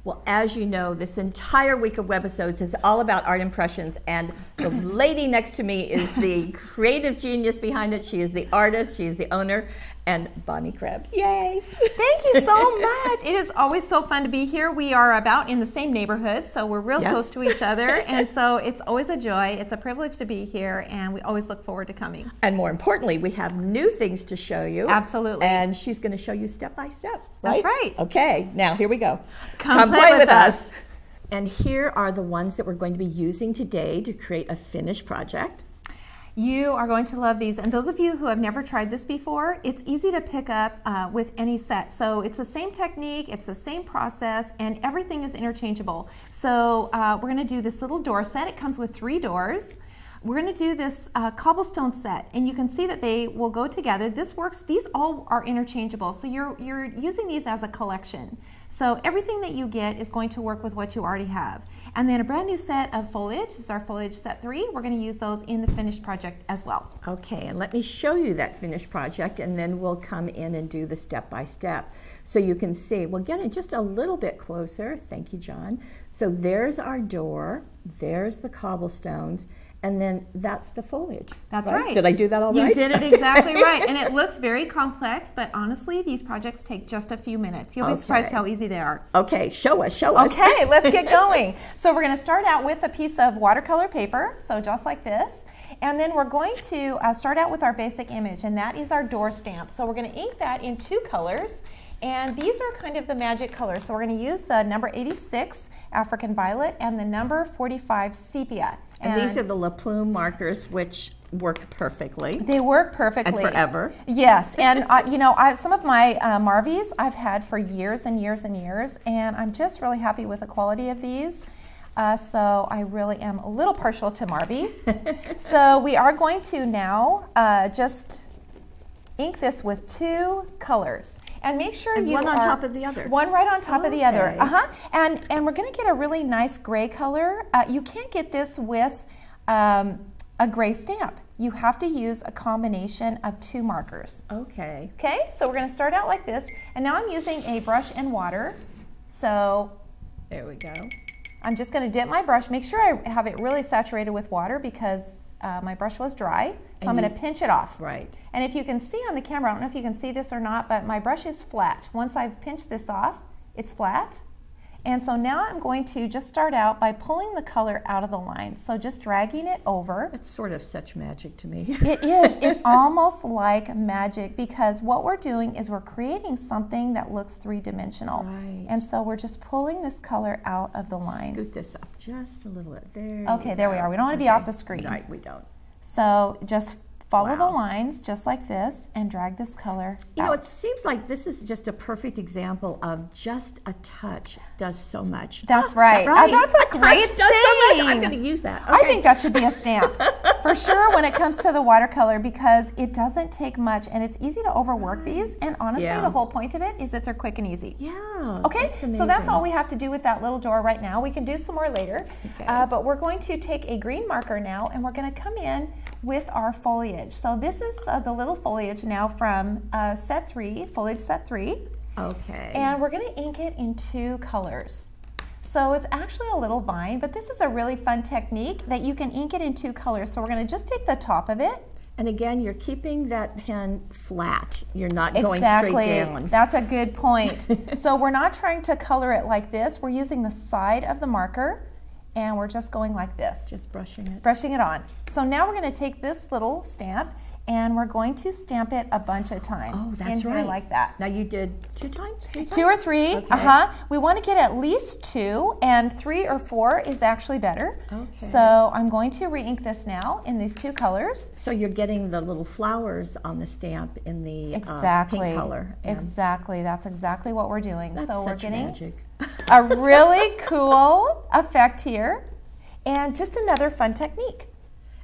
Well, as you know, this entire week of Webisodes is all about art impressions, and the lady next to me is the creative genius behind it. She is the artist, she is the owner, and Bonnie Krebs. Yay! Thank you so much. It is always so fun to be here. We are about in the same neighborhood, so we're real close to each other, and so it's always a joy. It's a privilege to be here, and we always look forward to coming. And more importantly, we have new things to show you. Absolutely. And she's going to show you step by step. That's right. Okay, now here we go. Come play with us. And here are the ones that we're going to be using today to create a finished project. You are going to love these, and those of you who have never tried this before, it's easy to pick up with any set. So it's the same technique, it's the same process, and everything is interchangeable. So we're going to do this little door set. It comes with 3 doors. We're going to do this cobblestone set, and you can see that they will go together. This works. These all are interchangeable, so you're using these as a collection. So everything that you get is going to work with what you already have. And then a brand new set of foliage. This is our foliage set 3. We're going to use those in the finished project as well. Okay, and let me show you that finished project, and then we'll come in and do the step by step. So you can see, we'll get it just a little bit closer. Thank you, John. So there's our door, there's the cobblestones, and then that's the foliage. That's right. Did I do that all right? You did it exactly right. And it looks very complex, but honestly, these projects take just a few minutes. You'll be surprised how easy they are. Okay, show us. Okay, let's get going. So we're going to start out with a piece of watercolor paper, so just like this. And then we're going to start out with our basic image, and that is our door stamp. So we're going to ink that in 2 colors. And these are kind of the magic colors. So we're going to use the number 86 African Violet and the number 45 Sepia. And these are the La Plume markers, which work perfectly. They work perfectly. And forever. Yes. And, you know, some of my Marvies I've had for years and years and years, and I'm just really happy with the quality of these. So I really am a little partial to Marvie. So we are going to now just ink this with 2 colors. And make sure and one on top of the other. One right on top of the other. And we're going to get a really nice gray color. You can't get this with a gray stamp. You have to use a combination of 2 markers. Okay. Okay, so we're going to start out like this. And now I'm using a brush and water. So there we go. I'm just going to dip my brush. Make sure I have it really saturated with water because my brush was dry. So I'm going to pinch it off. Right. And if you can see on the camera, I don't know if you can see this or not, but my brush is flat. Once I've pinched this off, it's flat. And so now I'm going to just start out by pulling the color out of the line. So just dragging it over. It's sort of such magic to me. It is. It's almost like magic because what we're doing is we're creating something that looks 3-dimensional. Right. And so we're just pulling this color out of the lines. Scoot this up just a little bit. There. Okay, there we are. We don't want to be off the screen. Right, we don't. So just follow the lines just like this and drag this color out. You know, it seems like this is just a perfect example of just a touch does so much. That's right. That's a great saying. So I'm going to use that. Okay. I think that should be a stamp for sure when it comes to the watercolor because it doesn't take much and it's easy to overwork these. And honestly, the whole point of it is that they're quick and easy. Yeah. Okay, so that's all we have to do with that little door right now. We can do some more later. Okay. But we're going to take a green marker now and we're going to come in with our foliage. So this is the little foliage now from set 3, foliage set 3. Okay. And we're going to ink it in 2 colors. So it's actually a little vine, but this is a really fun technique that you can ink it in 2 colors. So we're going to just take the top of it. And again, you're keeping that pen flat. You're not going straight down. That's a good point. So we're not trying to color it like this. We're using the side of the marker. And we're just going like this. Just brushing it. Brushing it on. So now we're going to take this little stamp and we're going to stamp it a bunch of times. Oh, that's right. Like that. Now you did 2 times? 3 times? 2 or 3. Okay. We want to get at least 2, and 3 or 4 is actually better. Okay. So I'm going to re-ink this now in these 2 colors. So you're getting the little flowers on the stamp in the pink color. Exactly. That's exactly what we're doing. That's so we're getting magic. a really cool effect here, and just another fun technique.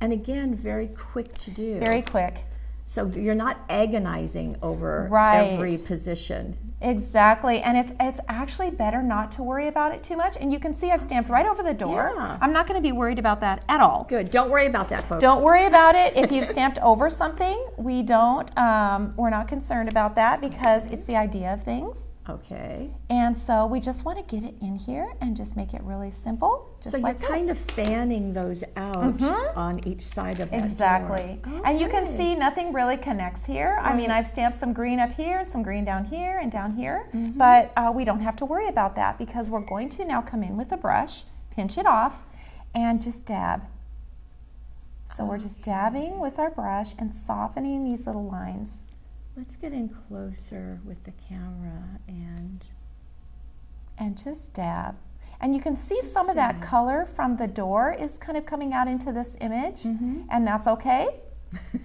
And again, very quick to do. Very quick. So you're not agonizing over every position. Exactly, and it's actually better not to worry about it too much. And you can see I've stamped right over the door. Yeah. I'm not going to be worried about that at all. Good. Don't worry about that, folks. Don't worry about it. If you've stamped over something, we're not concerned about that because it's the idea of things. Okay. And so we just want to get it in here and just make it really simple. Just So like you're kind of fanning those out on each side of that Exactly. door. And you can Okay. see nothing really connects here. I mean, Right. I've stamped some green up here and some green down here and down here, but we don't have to worry about that because we're going to now come in with a brush, pinch it off, and just dab. So we're just dabbing with our brush and softening these little lines. Let's get in closer with the camera and just dab. And you can see some of that color from the door is kind of coming out into this image, and that's okay.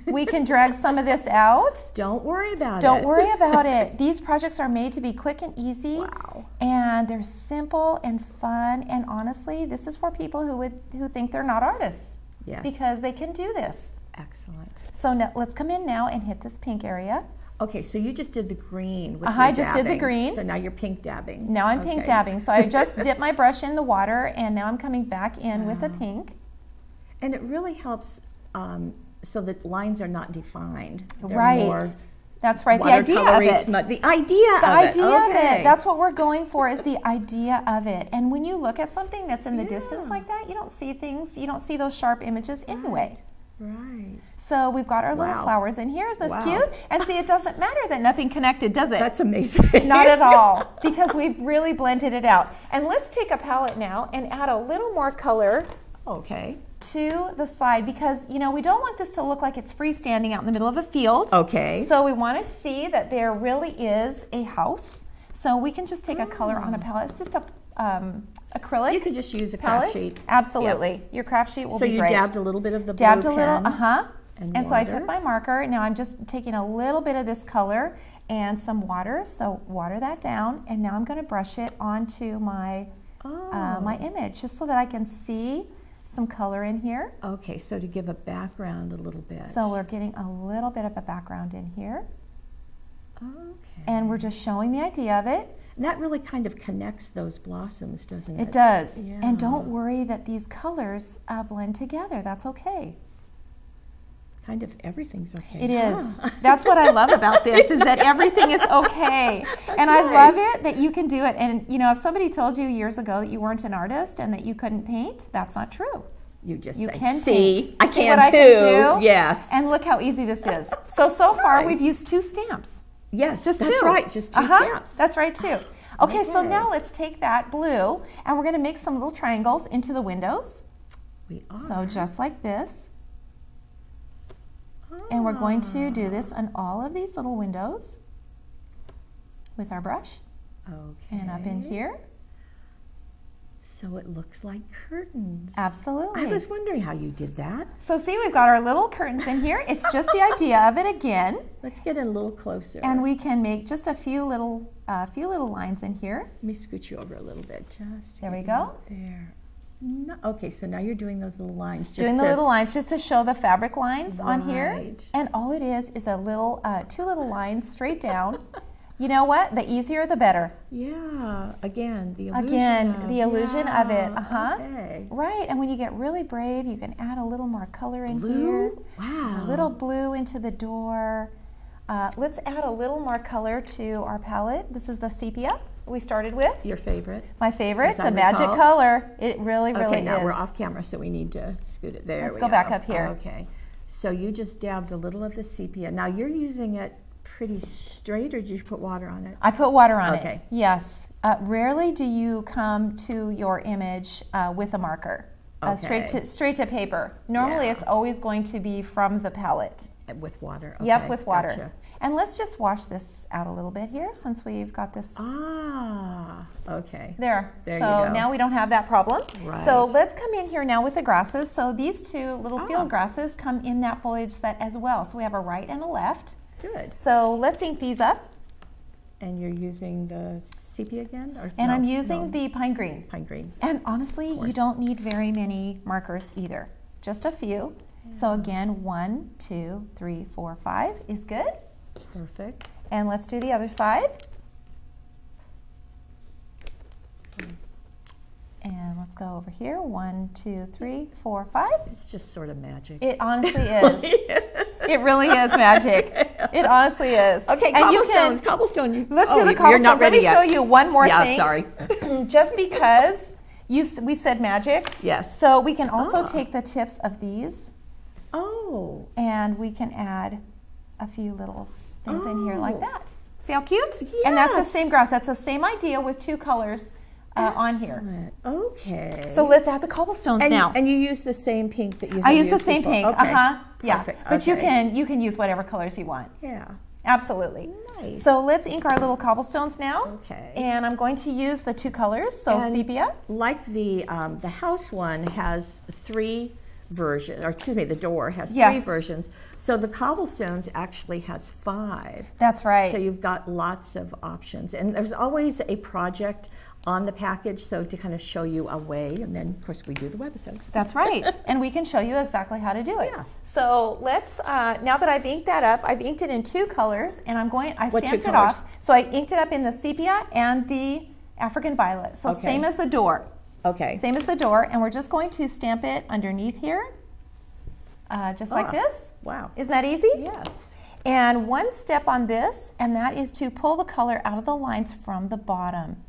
We can drag some of this out. don't worry about it. Don't worry about it. These projects are made to be quick and easy. Wow. And they're simple and fun. And honestly, this is for people who think they're not artists. Yes. Because they can do this. Excellent. So now, let's come in now and hit this pink area. Okay, so you just did the green with I your just did the dabbing. green. So now you're pink dabbing. Now I'm pink Okay. dabbing. So I just dipped my brush in the water and now I'm coming back in with a pink. And it really helps so that lines are not defined. They're Right. more That's right. The idea of watercolory it. smut. The idea The of it. idea of Okay. it. That's what we're going for, is the idea of it. And when you look at something that's in the distance like that, you don't see things, you don't see those sharp images anyway. Right. So we've got our little Wow. flowers in here. Isn't this Wow. cute? And see, it doesn't matter that nothing connected, does it? That's amazing. Not at all, because we've really blended it out. And let's take a palette now and add a little more color Okay. to the side, because we don't want this to look like it's freestanding out in the middle of a field. Okay. So we want to see that there really is a house. So we can just take a color on a palette. It's just a acrylic. You could just use a palette. craft sheet. Absolutely. Your craft sheet will So be you great. dabbed a little bit of the blue Dabbed a little, pen And so I took water. my marker. Now I'm just taking a little bit of this color and some water. So water that down, and now I'm going to brush it onto my my image, just so that I can see some color in here. Okay, so to give a background a little bit. So we're getting a little bit of a background in here, Okay. and we're just showing the idea of it. And that really kind of connects those blossoms, doesn't it? It does. Yeah. And don't worry that these colors blend together. That's okay. Kind of everything's okay. It is. Huh? That's what I love about this, is that everything is okay. And I love it that you can do it. And if somebody told you years ago that you weren't an artist and that you couldn't paint, that's not true. You just You say, can see, paint. I See can what I too. can do? Yes. And look how easy this is. So far Nice. we've used 2 stamps. Yes, Just that's 2. right. Just 2 stamps. That's right, too. Okay, so Okay. now let's take that blue and we're going to make some little triangles into the windows. We are. So just like this. And we're going to do this on all of these little windows with our brush. Okay. And up in here. So it looks like curtains. Absolutely. I was wondering how you did that. So see, we've got our little curtains in here. It's just the idea of it again. Let's get in a little closer. And we can make just a few little lines in here. Let me scoot you over a little bit. Just There we get go. There. No, okay, so now you're doing those little lines. Just Doing the to- little lines just to show the fabric lines on here. Right. And all it is a little, 2 little lines straight down. You know what? The easier the better. Yeah. Again, the illusion. Again, the illusion of it. Okay. Right. And when you get really brave, you can add a little more color in Blue? here. Wow. A little blue into the door. Let's add a little more color to our palette. This is the sepia we started with. Your favorite. My favorite, As I the magic recall. color. It really, really Okay, now is. we're off camera, so we need to scoot it. There Let's we go back up here. Okay. So you just dabbed a little of the sepia. Now you're using it pretty straight, or did you put water on it? I put water on Okay. it. Yes. Rarely do you come to your image with a marker. Okay. Straight to paper. Normally, Yeah. it's always going to be from the palette. With water. Yep, Okay, with water. Gotcha. And let's just wash this out a little bit here, since we've got this. Okay. There. There So you go. now we don't have that problem. Right. So let's come in here now with the grasses. So these 2 little Ah. field grasses come in that foliage set as well. So we have a right and a left. Good. So let's ink these up. And you're using the sepia again? Or And no, I'm using no, the pine green. pine green. And honestly, you course. don't need very many markers either. Just a few. So again, 1, 2, 3, 4, 5 is good. Perfect. And let's do the other side. And let's go over here. 1, 2, 3, 4, 5. It's just sort of magic. It honestly is. It really is magic. It honestly is. Okay, and cobblestones. Cobblestone. Let's do the cobblestones. You're not ready Let me yet. show you one more thing. Yeah, sorry. Just because we said magic. Yes. So we can also take the tips of these. Oh. And we can add a few little things in here like that. See how cute? Yes. And that's the same grass. That's the same idea with two colors on here. Okay. So let's add the cobblestones now. And you use the same pink that you have I use the used same before. pink. Okay. Yeah. Perfect. But Okay. you can use whatever colors you want. Yeah. Absolutely. Nice. So let's ink our little cobblestones now. Okay. And I'm going to use the two colors, so And sepia. Like the house one has 3 versions, or excuse me, the door has 3 Yes. versions. So the cobblestones actually has 5. That's right. So you've got lots of options. And there's always a project on the package, so to kind of show you a way, and then of course we do the webisodes. That's right. And we can show you exactly how to do it. Yeah. So let's, now that I've inked that up, I've inked it in 2 colors, and I What 2 stamped it colors? off. So I inked it up in the sepia and the African violet. So Okay. same as the door. Okay. Same as the door, and we're just going to stamp it underneath here, just like this. Wow. Isn't that easy? Yes. And one step on this, and that is to pull the color out of the lines from the bottom.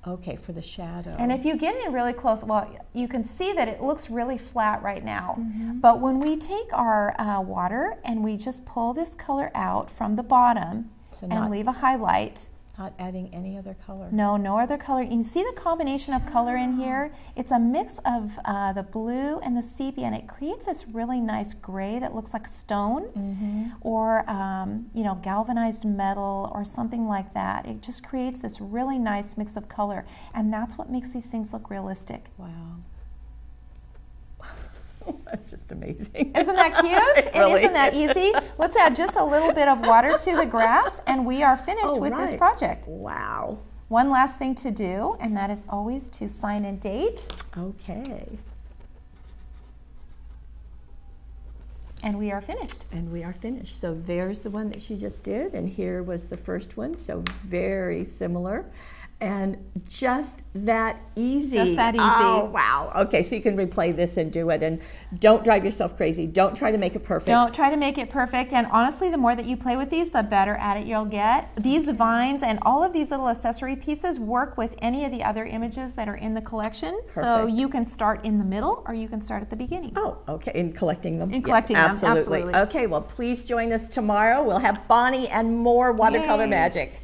Okay, for the shadow. And if you get in really close, well, you can see that it looks really flat right now. But when we take our water and we just pull this color out from the bottom So and not- leave a highlight, Not adding any other color. no other color. And you see the combination of color in here? It's a mix of the blue and the sepia, and it creates this really nice gray that looks like stone or you know, galvanized metal or something like that. It just creates this really nice mix of color, and that's what makes these things look realistic. Wow. That's just amazing. Isn't that cute? Really? And isn't that easy? Let's add just a little bit of water to the grass, and we are finished with this right. project. Wow. One last thing to do, and that is always to sign and date. Okay. And we are finished. And we are finished. So there's the one that she just did, and here was the first one. So very similar. And just that easy. Just that easy. Oh, wow. Okay, so you can replay this and do it. And don't drive yourself crazy. Don't try to make it perfect. Don't try to make it perfect. And honestly, the more that you play with these, the better at it you'll get. These vines and all of these little accessory pieces work with any of the other images that are in the collection. So Perfect. you can start in the middle or you can start at the beginning. Oh, okay. In collecting them. In collecting them, absolutely. Okay, well, please join us tomorrow. We'll have Bonnie and more watercolor Yay. magic.